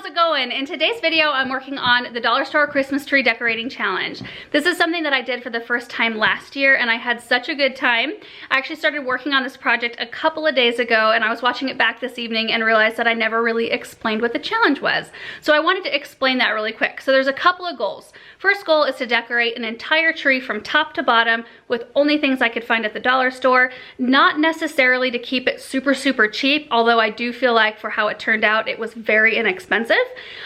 how's it going? In today's video, I'm working on the dollar store Christmas tree decorating challenge. This is something that I did for the first time last year and I had such a good time. I actually started working on this project a couple of days ago and I was watching it back this evening and realized that I never really explained what the challenge was. So I wanted to explain that really quick. So there's a couple of goals. First goal is to decorate an entire tree from top to bottom with only things I could find at the dollar store, not necessarily to keep it super cheap, although I do feel like for how it turned out, it was very inexpensive.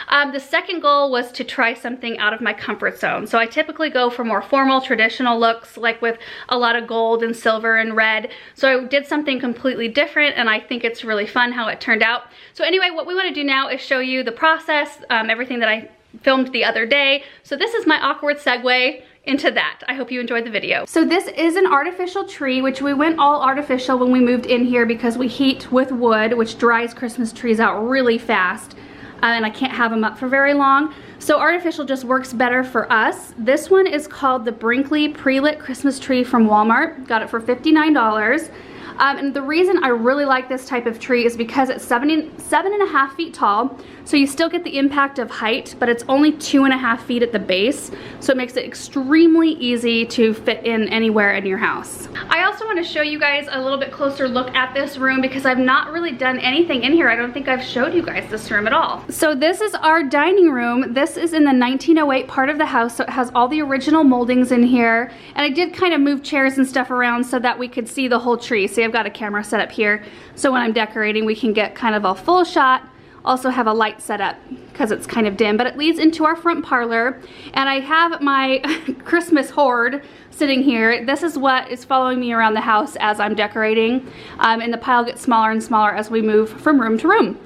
The second goal was to try something out of my comfort zone. So I typically go for more formal, traditional looks, like with a lot of gold and silver and red. So I did something completely different and I think it's really fun how it turned out. So anyway, what we want to do now is show you the process, everything that I filmed the other day. So this is my awkward segue into that. I hope you enjoyed the video. So this is an artificial tree, which we went all artificial when we moved in here because we heat with wood, which dries Christmas trees out really fast. And I can't have them up for very long. So artificial just works better for us. This one is called the Brinkley Pre-Lit Christmas Tree from Walmart. Got it for $59. And the reason I really like this type of tree is because it's 7.5 feet tall. So you still get the impact of height, but it's only 2.5 feet at the base. So it makes it extremely easy to fit in anywhere in your house. I also want to show you guys a little bit closer look at this room because I've not really done anything in here. I don't think I've showed you guys this room at all. So this is our dining room. This is in the 1908 part of the house. So it has all the original moldings in here. And I did kind of move chairs and stuff around so that we could see the whole tree. See, I've got a camera set up here. So when I'm decorating, we can get kind of a full shot. Also have a light set up because it's kind of dim, but it leads into our front parlor. And I have my Christmas hoard sitting here. This is what is following me around the house as I'm decorating. And the pile gets smaller and smaller as we move from room to room.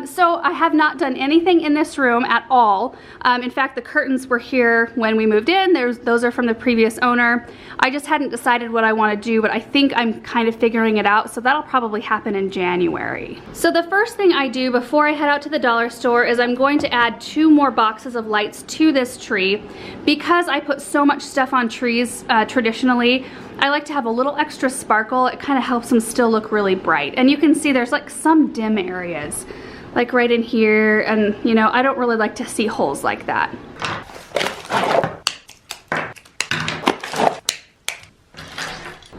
So I have not done anything in this room at all. In fact, the curtains were here when we moved in. Those are from the previous owner. I just hadn't decided what I want to do, but I think I'm kind of figuring it out. So that'll probably happen in January. So the first thing I do before I head out to the dollar store is I'm going to add 2 more boxes of lights to this tree. Because I put so much stuff on trees traditionally, I like to have a little extra sparkle. It kind of helps them still look really bright. And you can see there's like some dim areas, like right in here, and you know, I don't really like to see holes like that.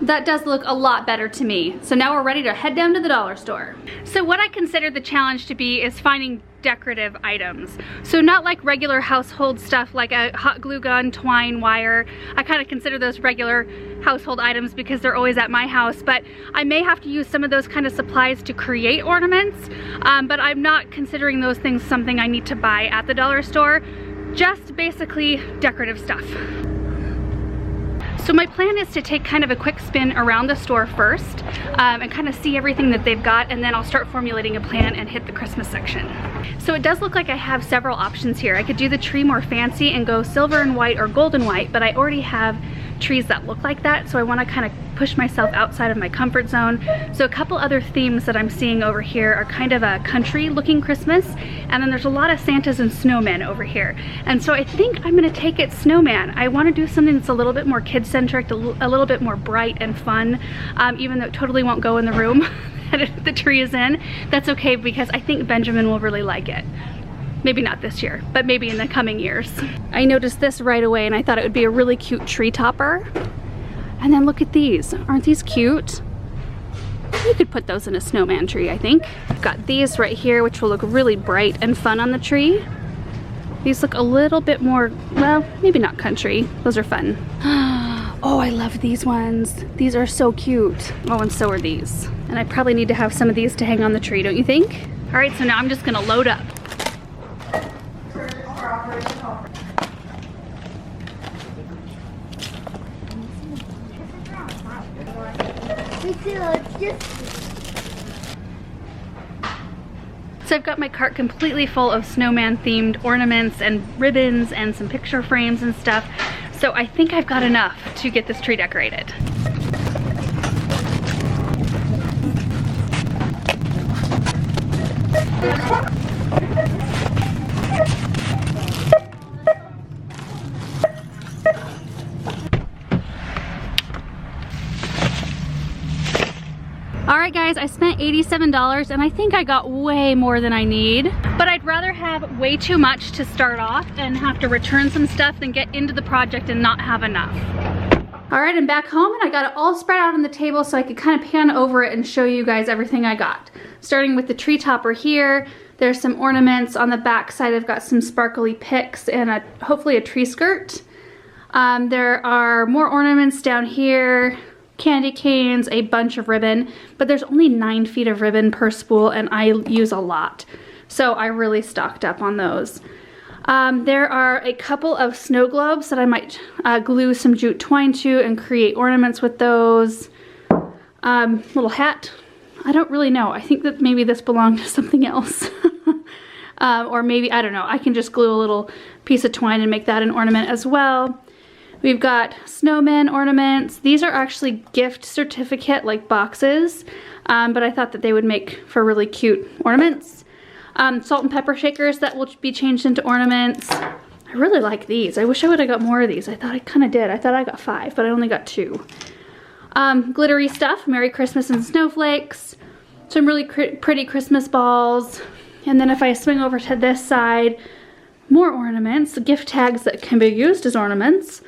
That does look a lot better to me. So now we're ready to head down to the dollar store. So what I consider the challenge to be is finding decorative items. So not like regular household stuff like a hot glue gun, twine, wire. I kind of consider those regular household items because they're always at my house, but I may have to use some of those kind of supplies to create ornaments, but I'm not considering those things something I need to buy at the dollar store, just basically decorative stuff. So my plan is to take kind of a quick spin around the store first and kind of see everything that they've got, and then I'll start formulating a plan and hit the Christmas section. So it does look like I have several options here. I could do the tree more fancy and go silver and white or gold and white, but I already have trees that look like that, so I want to kind of push myself outside of my comfort zone. So a couple other themes that I'm seeing over here are kind of a country looking Christmas, and then there's a lot of Santas and snowmen over here. And so I think I'm going to take it snowman. I want to do something that's a little bit more kid-centric, a little bit more bright and fun, even though it totally won't go in the room that the tree is in. That's okay because I think Benjamin will really like it. Maybe not this year, but maybe in the coming years. I noticed this right away and I thought it would be a really cute tree topper. And then look at these. Aren't these cute? You could put those in a snowman tree, I think. I've got these right here, which will look really bright and fun on the tree. These look a little bit more, well, maybe not country. Those are fun. Oh, I love these ones. These are so cute. Oh, and so are these. And I probably need to have some of these to hang on the tree, don't you think? All right, so now I'm just gonna load up. So I've got my cart completely full of snowman themed ornaments and ribbons and some picture frames and stuff. So I think I've got enough to get this tree decorated. Alright guys, I spent $86 $87, and I think I got way more than I need. But I'd rather have way too much to start off and have to return some stuff than get into the project and not have enough. All right, I'm back home and I got it all spread out on the table so I could kind of pan over it and show you guys everything I got. Starting with the tree topper here, there's some ornaments on the back side. I've got some sparkly picks and hopefully a tree skirt. There are more ornaments down here, candy canes, a bunch of ribbon, but there's only 9 feet of ribbon per spool and I use a lot. So I really stocked up on those. There are a couple of snow globes that I might glue some jute twine to and create ornaments with those. Little hat. I don't really know. I think that maybe this belonged to something else. Or maybe, I don't know, I can just glue a little piece of twine and make that an ornament as well. We've got snowmen ornaments. These are actually gift certificate like boxes, but I thought that they would make for really cute ornaments. Salt and pepper shakers that will be changed into ornaments. I really like these. I wish I would have got more of these. I thought I kind of did. I thought I got 5, but I only got 2. Glittery stuff, Merry Christmas and snowflakes. Some really pretty Christmas balls. And then if I swing over to this side, more ornaments, gift tags that can be used as ornaments.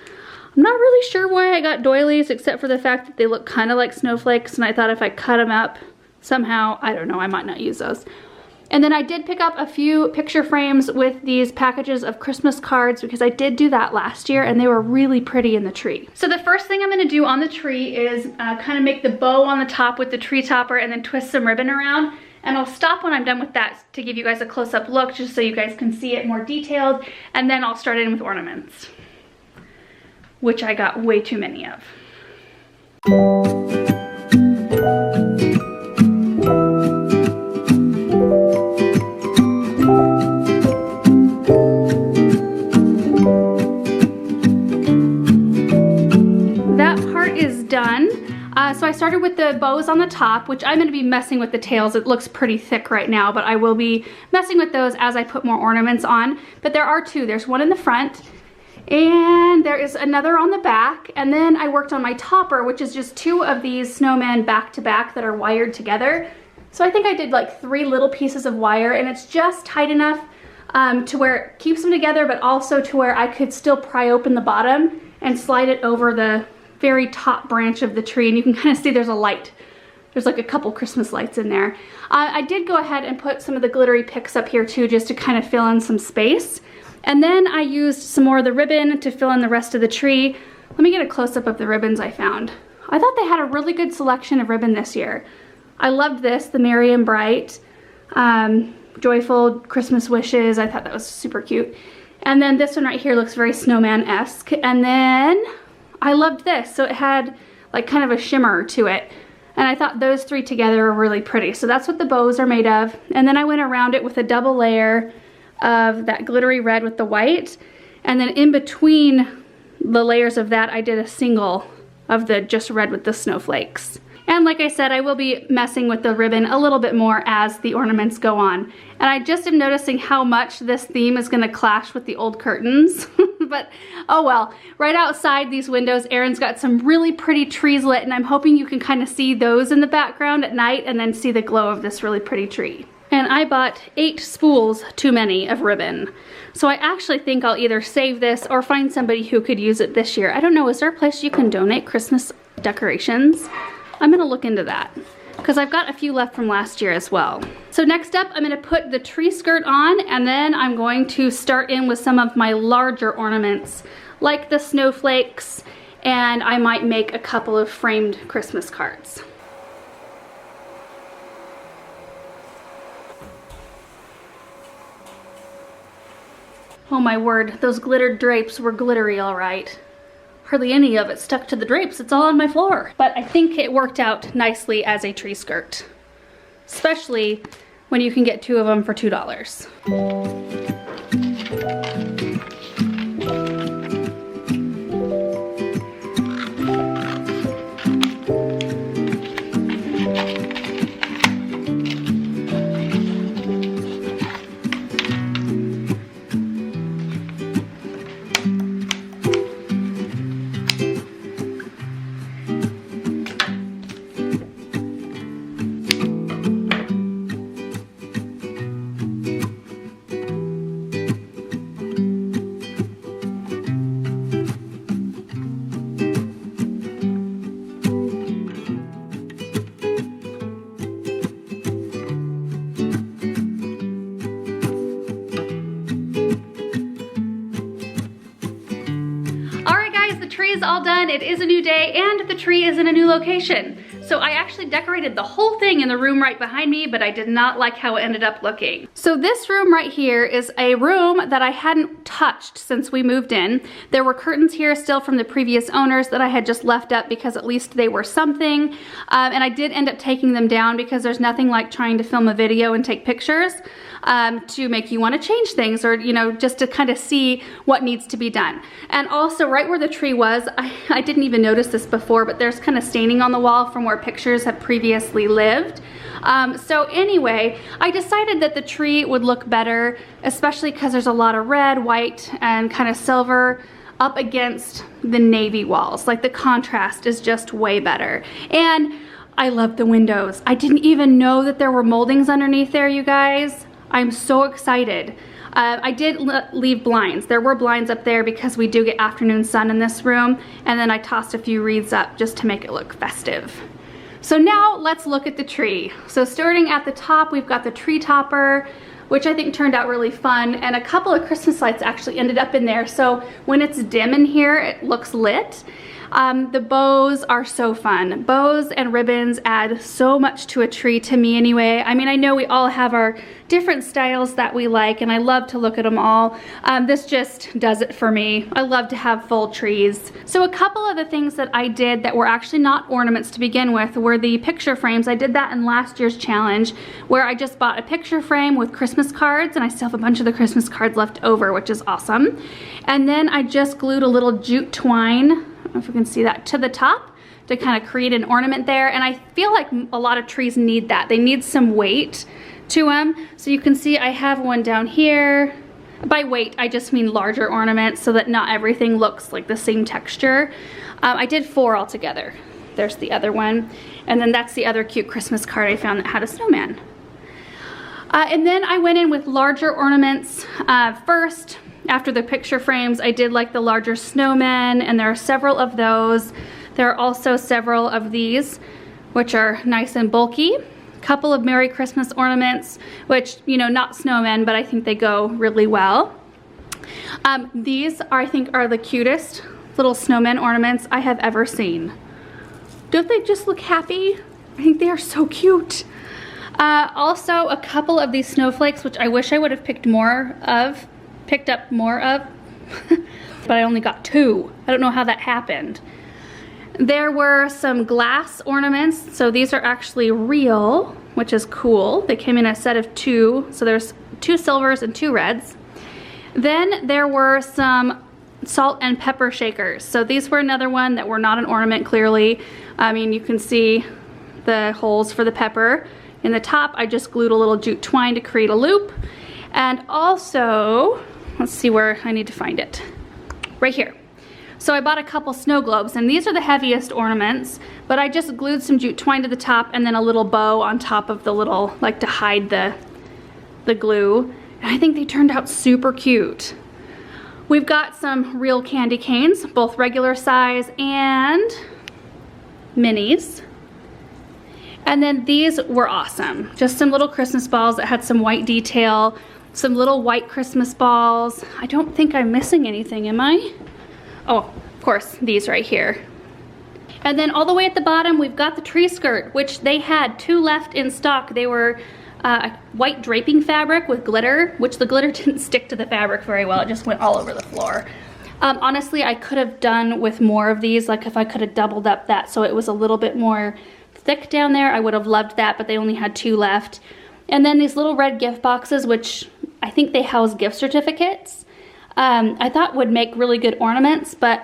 I'm not really sure why I got doilies except for the fact that they look kind of like snowflakes and I thought if I cut them up somehow, I don't know, I might not use those. And then I did pick up a few picture frames with these packages of Christmas cards because I did do that last year and they were really pretty in the tree. So the first thing I'm gonna do on the tree is kind of make the bow on the top with the tree topper and then twist some ribbon around. And I'll stop when I'm done with that to give you guys a close-up look just so you guys can see it more detailed. And then I'll start in with ornaments, which I got way too many of. Done. So I started with the bows on the top, which I'm going to be messing with the tails. It looks pretty thick right now, but I will be messing with those as I put more ornaments on. But there are 2. There's one in the front and there is another on the back. And then I worked on my topper, which is just 2 of these snowmen back to back that are wired together. So I think I did like 3 little pieces of wire and it's just tight enough to where it keeps them together, but also to where I could still pry open the bottom and slide it over the very top branch of the tree, and you can kind of see there's a light. There's like a couple Christmas lights in there. I did go ahead and put some of the glittery picks up here too, just to kind of fill in some space. And then I used some more of the ribbon to fill in the rest of the tree. Let me get a close-up of the ribbons I found. I thought they had a really good selection of ribbon this year. I loved this, the Merry and Bright, Joyful Christmas Wishes. I thought that was super cute. And then this one right here looks very snowman-esque. And then I loved this. So it had like kind of a shimmer to it. And I thought those 3 together are really pretty. So that's what the bows are made of. And then I went around it with a double layer of that glittery red with the white. And then in between the layers of that, I did a single of the just red with the snowflakes. And like I said, I will be messing with the ribbon a little bit more as the ornaments go on. And I just am noticing how much this theme is gonna clash with the old curtains. But oh well, right outside these windows, Aaron's got some really pretty trees lit and I'm hoping you can kind of see those in the background at night and then see the glow of this really pretty tree. And I bought 8 spools too many of ribbon. So I actually think I'll either save this or find somebody who could use it this year. I don't know, is there a place you can donate Christmas decorations? I'm gonna look into that because I've got a few left from last year as well. So next up, I'm gonna put the tree skirt on and then I'm going to start in with some of my larger ornaments like the snowflakes, and I might make a couple of framed Christmas cards. Oh my word, those glittered drapes were glittery all right. Hardly any of it stuck to the drapes, it's all on my floor. But I think it worked out nicely as a tree skirt, especially when you can get 2 of them for $2. is all done. It is a new day and the tree is in a new location. So I actually decorated the whole thing in the room right behind me, but I did not like how it ended up looking. So this room right here is a room that I hadn't touched since we moved in. There were curtains here still from the previous owners that I had just left up because at least they were something. And I did end up taking them down because there's nothing like trying to film a video and take pictures to make you want to change things, or just to kind of see what needs to be done. And also right where the tree was, I didn't even notice this before, but there's kind of staining on the wall from where pictures have previously lived. So anyway, I decided that the tree would look better, especially because there's a lot of red, white, and kind of silver up against the navy walls. Like the contrast is just way better. And I love the windows. I didn't even know that there were moldings underneath there, you guys. I'm so excited. I did leave blinds. There were blinds up there because we do get afternoon sun in this room, and then I tossed a few wreaths up just to make it look festive. So now let's look at the tree. So starting at the top, we've got the tree topper, which I think turned out really fun, and a couple of Christmas lights actually ended up in there. So when it's dim in here, it looks lit. The bows are so fun. Bows and ribbons add so much to a tree, to me anyway. I mean, I know we all have our different styles that we like, and I love to look at them all. This just does it for me. I love to have full trees. So a couple of the things that I did that were actually not ornaments to begin with were the picture frames. I did that in last year's challenge, where I just bought a picture frame with Christmas cards, and I still have a bunch of the Christmas cards left over, which is awesome. And then I just glued a little jute twine, I don't know if you can see that, to the top to kind of create an ornament there. And I feel like a lot of trees need that. They need some weight to them. So you can see I have one down here. By weight, I just mean larger ornaments so that not everything looks like the same texture. I did 4 altogether. There's the other one. And then that's the other cute Christmas card I found that had a snowman. And then I went in with larger ornaments first. After the picture frames, I did like the larger snowmen, and there are several of those. There are also several of these, which are nice and bulky. A couple of Merry Christmas ornaments, which, not snowmen, but I think they go really well. These I think are the cutest little snowman ornaments I have ever seen. Don't they just look happy? I think they are so cute. Also, a couple of these snowflakes, which I wish I would have picked up more of, but I only got 2. I don't know how that happened. There were some glass ornaments, so these are actually real, which is cool. They came in a set of 2, so there's 2 silvers and 2 reds. Then there were some salt and pepper shakers. So these were another one that were not an ornament, clearly. I mean, you can see the holes for the pepper. In the top, I just glued a little jute twine to create a loop. And also, let's see where I need to find it. Right here. So I bought a couple snow globes, and these are the heaviest ornaments, but I just glued some jute twine to the top and then a little bow on top of the little, like to hide the glue. And I think they turned out super cute. We've got some real candy canes, both regular size and minis. And then these were awesome. Just some little Christmas balls that had some white detail, some little white Christmas balls. I don't think I'm missing anything, am I? Oh, of course, these right here. And then all the way at the bottom, we've got the tree skirt, which they had 2 left in stock. They were a white draping fabric with glitter, which the glitter didn't stick to the fabric very well. It just went all over the floor. Honestly, I could have done with more of these, like if I could have doubled up that so it was a little bit more thick down there, I would have loved that, but they only had 2 left. And then these little red gift boxes, which I think they house gift certificates, I thought would make really good ornaments, but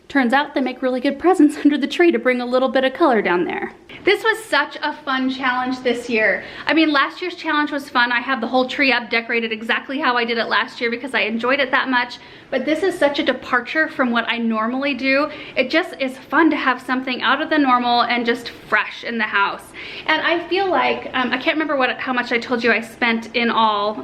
turns out they make really good presents under the tree to bring a little bit of color down there. This was such a fun challenge this year. I mean, last year's challenge was fun. I have the whole tree up decorated exactly how I did it last year because I enjoyed it that much. But this is such a departure from what I normally do. It just is fun to have something out of the normal and just fresh in the house. And I feel like, I can't remember how much I told you I spent in all,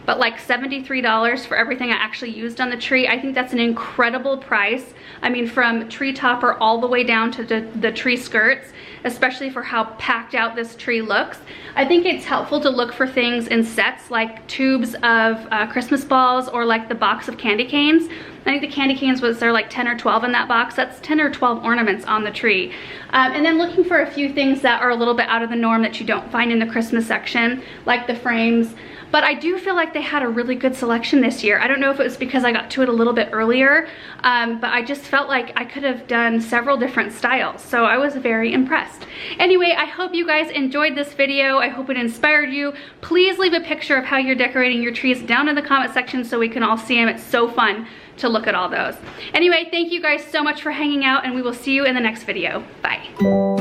but like $73 for everything I actually used on the tree. I think that's an incredible price. I I mean, from tree topper all the way down to the tree skirts, especially for how packed out this tree looks. I think it's helpful to look for things in sets like tubes of Christmas balls or like the box of candy canes. I think the candy canes was there like 10 or 12 in that box. That's 10 or 12 ornaments on the tree. And then looking for a few things that are a little bit out of the norm that you don't find in the Christmas section, like the frames. But I do feel like they had a really good selection this year. I don't know if it was because I got to it a little bit earlier, but I just felt like I could have done several different styles. So I was very impressed. Anyway, I hope you guys enjoyed this video. I hope it inspired you. Please leave a picture of how you're decorating your trees down in the comment section so we can all see them. It's so fun to look at all those. Anyway, thank you guys so much for hanging out, and we will see you in the next video. Bye.